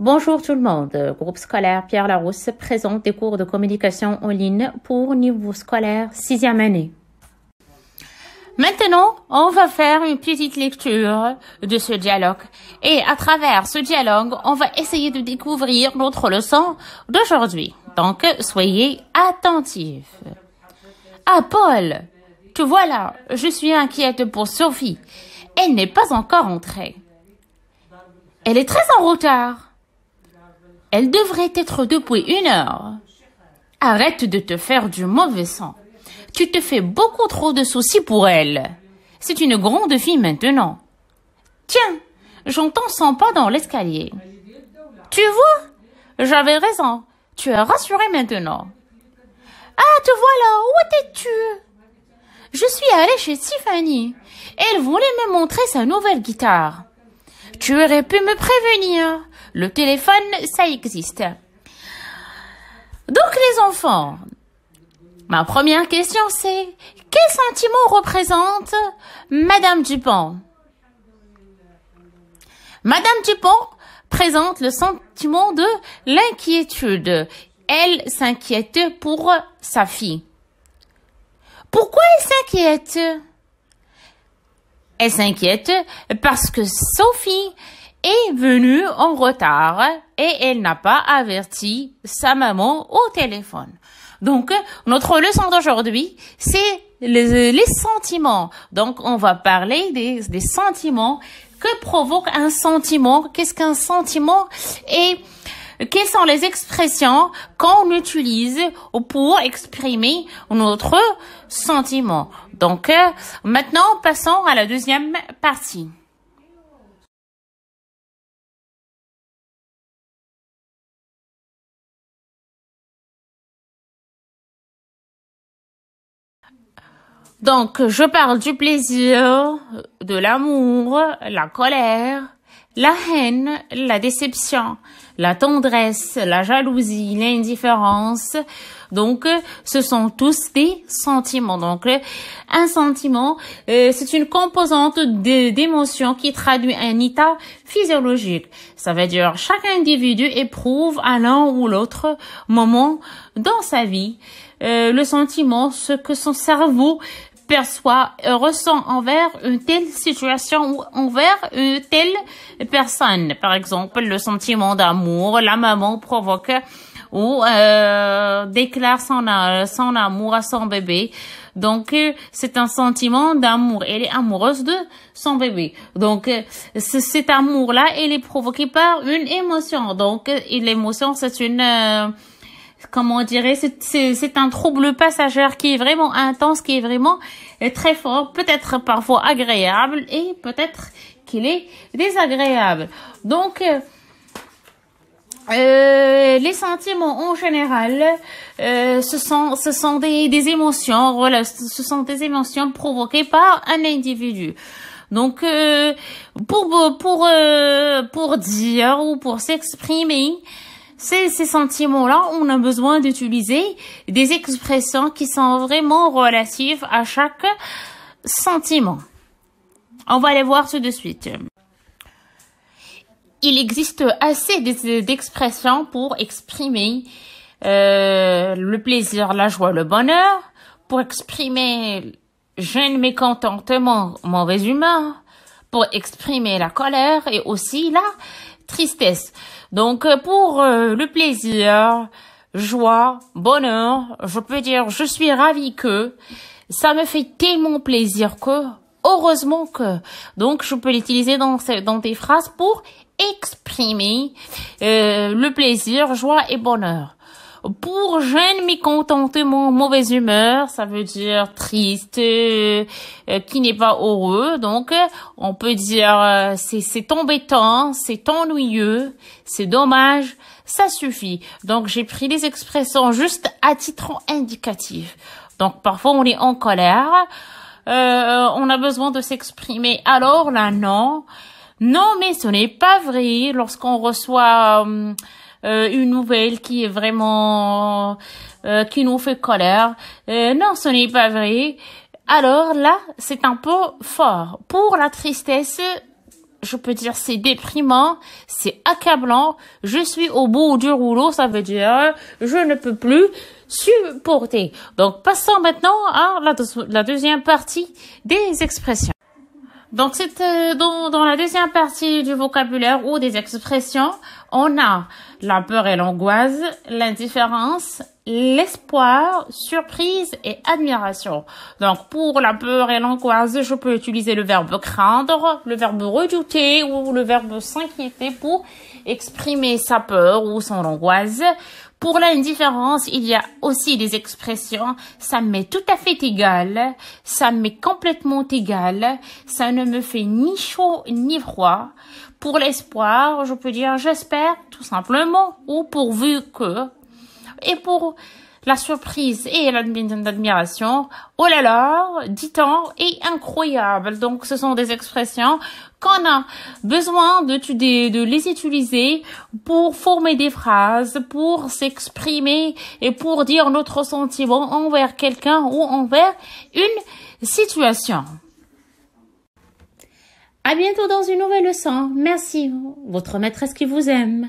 Bonjour tout le monde. Groupe scolaire Pierre Larousse présente des cours de communication en ligne pour niveau scolaire 6e année. Maintenant, on va faire une petite lecture de ce dialogue. Et à travers ce dialogue, on va essayer de découvrir notre leçon d'aujourd'hui. Donc, soyez attentifs. Ah, Paul, tu vois là, je suis inquiète pour Sophie. Elle n'est pas encore entrée. Elle est très en retard. Elle devrait être depuis 1 heure. Arrête de te faire du mauvais sang. Tu te fais beaucoup trop de soucis pour elle. C'est une grande fille maintenant. Tiens, j'entends son pas dans l'escalier. Tu vois? J'avais raison. Tu es rassurée maintenant. Ah, te voilà. Où étais-tu? Je suis allée chez Tiffany. Elle voulait me montrer sa nouvelle guitare. Tu aurais pu me prévenir. Le téléphone, ça existe. Donc les enfants, ma première question c'est, quel sentiment représente Madame Dupont? Madame Dupont présente le sentiment de l'inquiétude. Elle s'inquiète pour sa fille. Pourquoi elle s'inquiète? Elle s'inquiète parce que Sophie est venue en retard et elle n'a pas averti sa maman au téléphone. Donc, notre leçon d'aujourd'hui, c'est les sentiments. Donc, on va parler des sentiments. Que provoque un sentiment? Qu'est-ce qu'un sentiment? Et quelles sont les expressions qu'on utilise pour exprimer notre sentiment? Donc, maintenant, passons à la deuxième partie. Donc, je parle du plaisir, de l'amour, la colère, la haine, la déception, la tendresse, la jalousie, l'indifférence. Donc, ce sont tous des sentiments. Donc, un sentiment, c'est une composante d'émotion qui traduit un état physiologique. Ça veut dire chaque individu éprouve à l'un ou l'autre moment dans sa vie le sentiment, ce que son cerveau perçoit, ressent envers une telle situation ou envers une telle personne. Par exemple, le sentiment d'amour, la maman provoque ou déclare son amour à son bébé. Donc, c'est un sentiment d'amour. Elle est amoureuse de son bébé. Donc, cet amour-là, il est provoqué par une émotion. Donc, l'émotion, c'est une... comment dirais, c'est un trouble passager qui est vraiment intense, qui est vraiment très fort, peut-être parfois agréable et peut-être qu'il est désagréable. Donc, les sentiments en général, ce sont des émotions, voilà, ce sont des émotions provoquées par un individu. Donc, pour dire ou pour s'exprimer, ces sentiments-là, on a besoin d'utiliser des expressions qui sont vraiment relatives à chaque sentiment. On va les voir tout de suite. Il existe assez d'expressions pour exprimer le plaisir, la joie, le bonheur, pour exprimer gêne, mécontentement, mauvaise humeur, pour exprimer la colère et aussi la tristesse. Donc, pour le plaisir, joie, bonheur, je peux dire je suis ravie que, ça me fait tellement plaisir que, heureusement que. Donc, je peux l'utiliser dans des phrases pour exprimer le plaisir, joie et bonheur. Pour gêne, mécontentement, mauvaise humeur, ça veut dire triste, qui n'est pas heureux. Donc, on peut dire c'est embêtant, c'est ennuyeux, c'est dommage, ça suffit. Donc, j'ai pris les expressions juste à titre indicatif. Donc, parfois, on est en colère, on a besoin de s'exprimer. Alors là, non, mais ce n'est pas vrai lorsqu'on reçoit... une nouvelle qui est vraiment qui nous fait colère. Non, ce n'est pas vrai. Alors là, c'est un peu fort. Pour la tristesse, je peux dire c'est déprimant, c'est accablant, je suis au bout du rouleau, ça veut dire je ne peux plus supporter. Donc passons maintenant à la deuxième partie des expressions. Donc c'est dans la deuxième partie du vocabulaire ou des expressions, on a la peur et l'angoisse, l'indifférence, l'espoir, surprise et admiration. Donc pour la peur et l'angoisse, je peux utiliser le verbe craindre, le verbe redouter ou le verbe s'inquiéter pour exprimer sa peur ou son angoisse. Pour l'indifférence, il y a aussi des expressions, ça m'est tout à fait égal, ça m'est complètement égal, ça ne me fait ni chaud ni froid. Pour l'espoir, je peux dire j'espère tout simplement ou pourvu que. Et pour la surprise et l'admiration, oh là là, dit-on, est incroyable. Donc ce sont des expressions qu'on a besoin de les utiliser pour former des phrases, pour s'exprimer et pour dire notre sentiment envers quelqu'un ou envers une situation. À bientôt dans une nouvelle leçon. Merci, votre maîtresse qui vous aime.